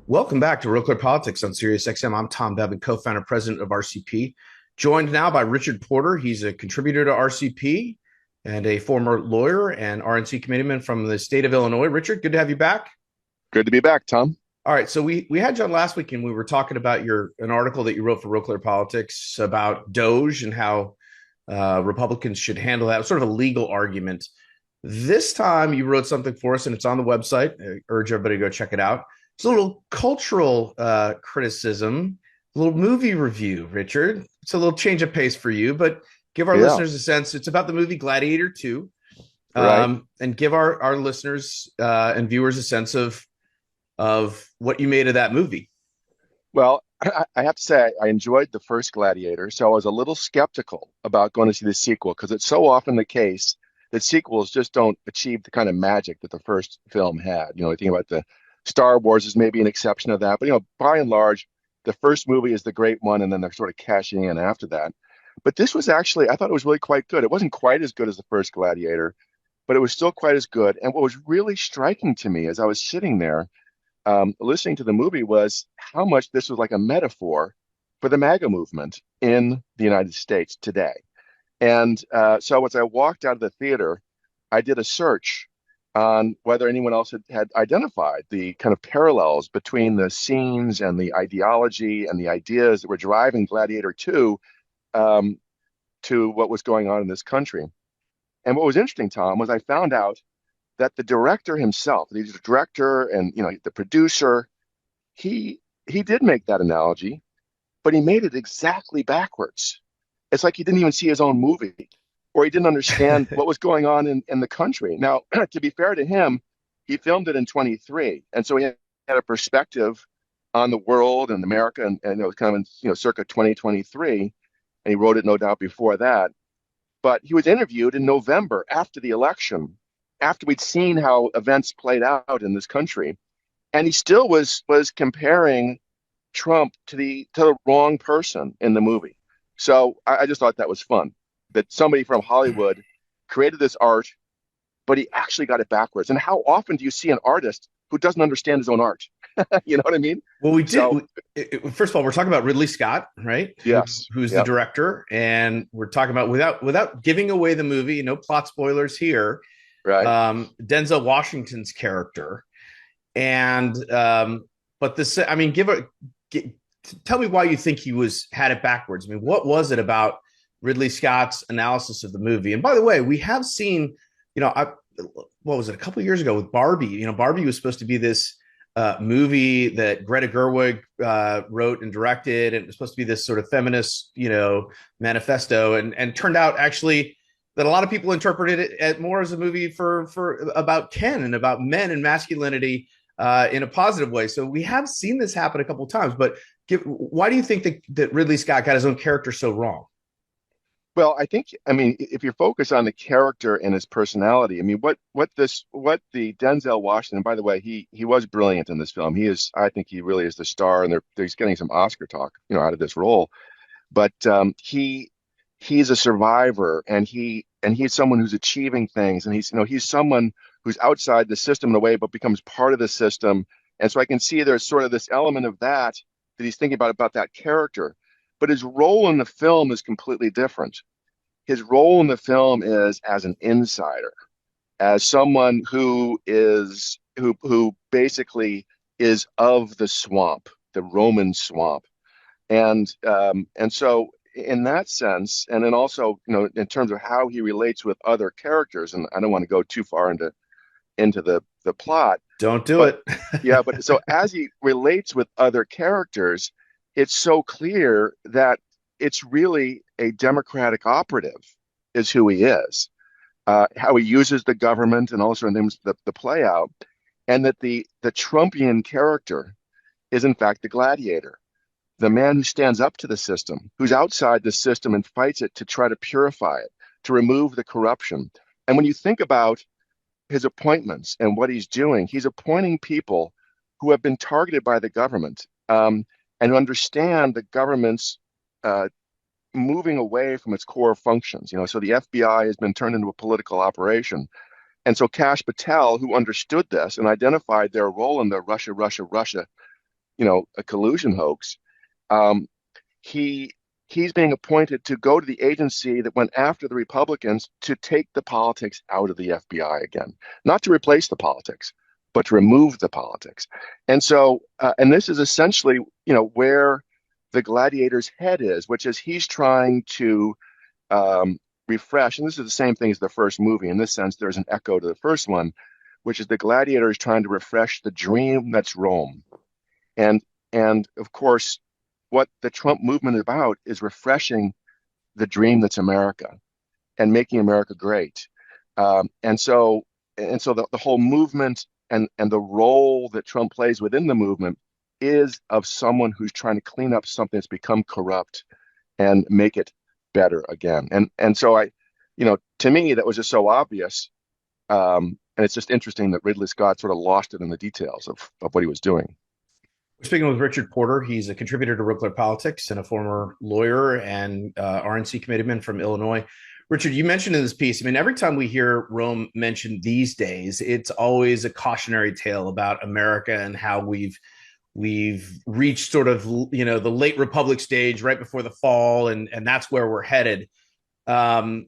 Welcome back to Real Clear Politics on SiriusXM. I'm Tom Bevan, co-founder, president of RCP, joined now by Richard Porter. He's a contributor to RCP and a former lawyer and RNC committeeman from the state of Illinois. Richard, good to have you back. Good to be back, Tom. All right, so we had you on last week, and we were talking about an article that you wrote for Real Clear Politics about Doge and how Republicans should handle that. It was sort of a legal argument. This time, you wrote something for us, and it's on the website. I urge everybody to go check it out. It's a little cultural criticism, a little movie review, Richard. It's a little change of pace for you, but give our listeners a sense. It's about the movie Gladiator 2, right. And give our listeners and viewers a sense of what you made of that movie. Well, I have to say, I enjoyed the first Gladiator, so I was a little skeptical about going to see the sequel because it's so often the case that sequels just don't achieve the kind of magic that the first film had. You know, I think about the Star Wars is maybe an exception of that, but by and large, the first movie is the great one, and then they're sort of cashing in after that. But this was actually, I thought it was really quite good. It wasn't quite as good as the first Gladiator, but it was still quite as good. And what was really striking to me as I was sitting there listening to the movie was how much this was like a metaphor for the MAGA movement in the United States today. And so as I walked out of the theater, I did a search on whether anyone else had identified the kind of parallels between the scenes and the ideology and the ideas that were driving Gladiator 2 to what was going on in this country. And what was interesting, Tom, was I found out that the director himself, the director and the producer, he did make that analogy, but he made it exactly backwards. It's like he didn't even see his own movie, or he didn't understand what was going on in the country. Now, to be fair to him, he filmed it in 23, and so he had a perspective on the world and America, and it was kind of in circa 2023, and he wrote it no doubt before that. But he was interviewed in November after the election, after we'd seen how events played out in this country, and he still was comparing Trump to the wrong person in the movie. So I just thought that was fun, that somebody from Hollywood created this art, but he actually got it backwards. And how often do you see an artist who doesn't understand his own art? You know what I mean? Well, we did. First of all, we're talking about Ridley Scott, right? Yes. Who's the director, and we're talking about without giving away the movie. No plot spoilers here. Right. Denzel Washington's character, and but this. I mean, tell me why you think he had it backwards. I mean, what was it about Ridley Scott's analysis of the movie? And by the way, we have seen, what was it, a couple of years ago with Barbie? Barbie was supposed to be this movie that Greta Gerwig wrote and directed, and it was supposed to be this sort of feminist, manifesto, and turned out actually that a lot of people interpreted it more as a movie for about Ken and about men and masculinity in a positive way. So we have seen this happen a couple of times, but why do you think that Ridley Scott got his own character so wrong? Well, I mean, if you focus on the character and his personality, I mean, what the Denzel Washington, by the way, he was brilliant in this film. I think he really is the star, and he's getting some Oscar talk, out of this role. But he's a survivor, and he's someone who's achieving things, and he's someone who's outside the system in a way, but becomes part of the system. And so I can see there's sort of this element of that he's thinking about that character. But his role in the film is completely different. His role in the film is as an insider, as someone who basically is of the swamp, the Roman swamp. And so in that sense, and then also, in terms of how he relates with other characters, and I don't want to go too far into the plot. Don't do it. Yeah, but so as he relates with other characters, it's so clear that it's really a Democratic operative is who he is, how he uses the government and also things, the play out, and that the Trumpian character is in fact the gladiator, the man who stands up to the system, who's outside the system and fights it to try to purify it, to remove the corruption. And when you think about his appointments and what he's doing, he's appointing people who have been targeted by the government, and who understand the government's moving away from its core functions. So the FBI has been turned into a political operation. And so Kash Patel, who understood this and identified their role in the Russia a collusion hoax. Um, he he's being appointed to go to the agency that went after the Republicans to take the politics out of the FBI again, not to replace the politics, but to remove the politics. And so, and this is essentially, where the gladiator's head is, which is he's trying to um, refresh. And this is the same thing as the first movie. In this sense, there's an echo to the first one, which is the gladiator is trying to refresh the dream that's Rome. And of course, what the Trump movement is about is refreshing the dream that's America and making America great. And so the whole movement and the role that Trump plays within the movement is of someone who's trying to clean up something that's become corrupt and make it better again. And so to me, that was just so obvious. And it's just interesting that Ridley Scott sort of lost it in the details of what he was doing. We're speaking with Richard Porter. He's a contributor to RealClearPolitics and a former lawyer and RNC committeeman from Illinois. Richard, you mentioned in this piece, I mean, every time we hear Rome mentioned these days, it's always a cautionary tale about America and how we've reached sort of, the late Republic stage right before the fall, and that's where we're headed. And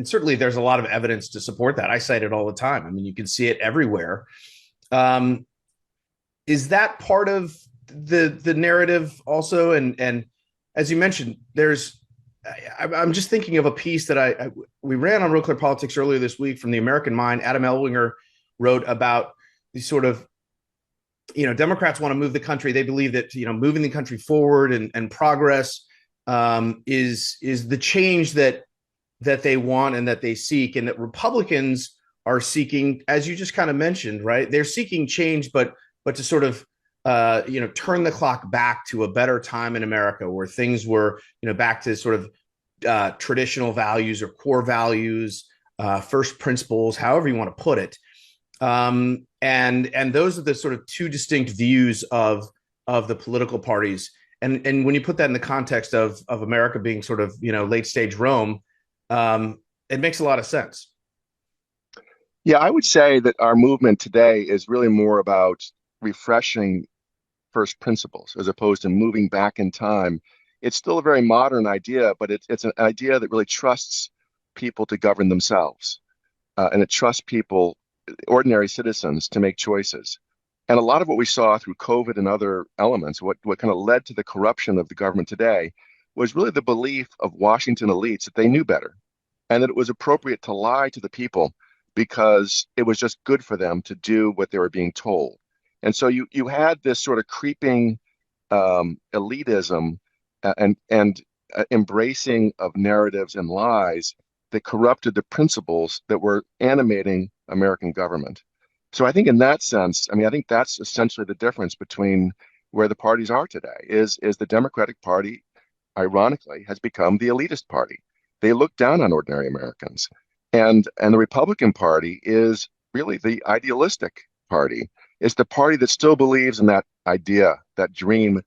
certainly there's a lot of evidence to support that. I cite it all the time. I mean, you can see it everywhere. Is that part of the narrative also? And as you mentioned, I'm just thinking of a piece that we ran on Real Clear Politics earlier this week from the American Mind. Adam Elwinger wrote about these sort of, Democrats want to move the country. They believe that, moving the country forward and progress is the change that they want and that they seek, and that Republicans are seeking, as you just kind of mentioned, right? They're seeking change, but to sort of, turn the clock back to a better time in America where things were, back to sort of traditional values or core values, first principles, however you want to put it. And those are the sort of two distinct views of the political parties. And when you put that in the context of America being sort of, late stage Rome, it makes a lot of sense. Yeah, I would say that our movement today is really more about refreshing first principles as opposed to moving back in time. It's still a very modern idea, but it's an idea that really trusts people to govern themselves. And it trusts people, ordinary citizens, to make choices. And a lot of what we saw through COVID and other elements, what kind of led to the corruption of the government today, was really the belief of Washington elites that they knew better and that it was appropriate to lie to the people because it was just good for them to do what they were being told. And so you had this sort of creeping elitism and embracing of narratives and lies that corrupted the principles that were animating American government. So I think in that sense, I mean, I think that's essentially the difference between where the parties are today is the Democratic Party, ironically, has become the elitist party. They look down on ordinary Americans. And the Republican Party is really the idealistic party. It's the party that still believes in that idea, that dream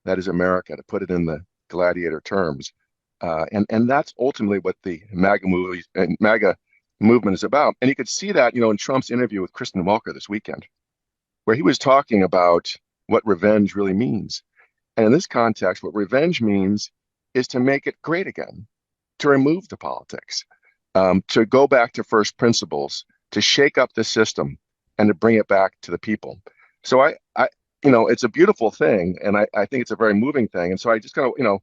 that is America, to put it in the Gladiator terms. And that's ultimately what the MAGA movement is about. And you could see that, in Trump's interview with Kristen Welker this weekend, where he was talking about what revenge really means. And in this context, what revenge means is to make it great again, to remove the politics, to go back to first principles, to shake up the system, and to bring it back to the people. So it's a beautiful thing, and I think it's a very moving thing. And so I just kind of,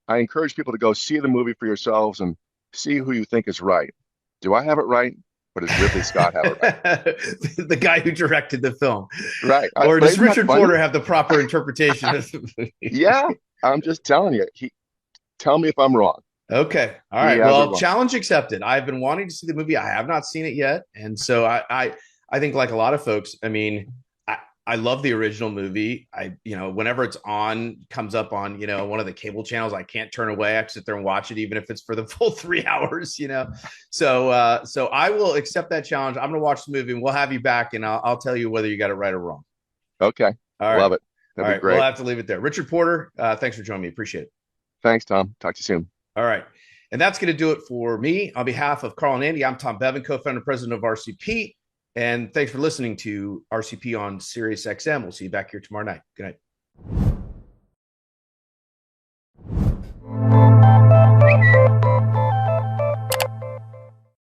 I encourage people to go see the movie for yourselves and see who you think is right. Do I have it right? Or does Ridley Scott have it right? The guy who directed the film. Right. Or does Richard Porter have the proper interpretation of the movie? Yeah, I'm just telling you. Tell me if I'm wrong. Okay. All right. Well, challenge accepted. I've been wanting to see the movie. I have not seen it yet. And so I think, like a lot of folks, I mean, I love the original movie. Whenever it's comes up on, one of the cable channels, I can't turn away. I sit there and watch it, even if it's for the full 3 hours, So I will accept that challenge. I'm going to watch the movie and we'll have you back and I'll tell you whether you got it right or wrong. Okay. All right. Love it. That'd be great. We'll have to leave it there. Richard Porter, thanks for joining me. Appreciate it. Thanks, Tom. Talk to you soon. All right. And that's going to do it for me. On behalf of Carl and Andy, I'm Tom Bevan, co-founder and president of RCP. And thanks for listening to RCP on Sirius XM. We'll see you back here tomorrow night. Good night.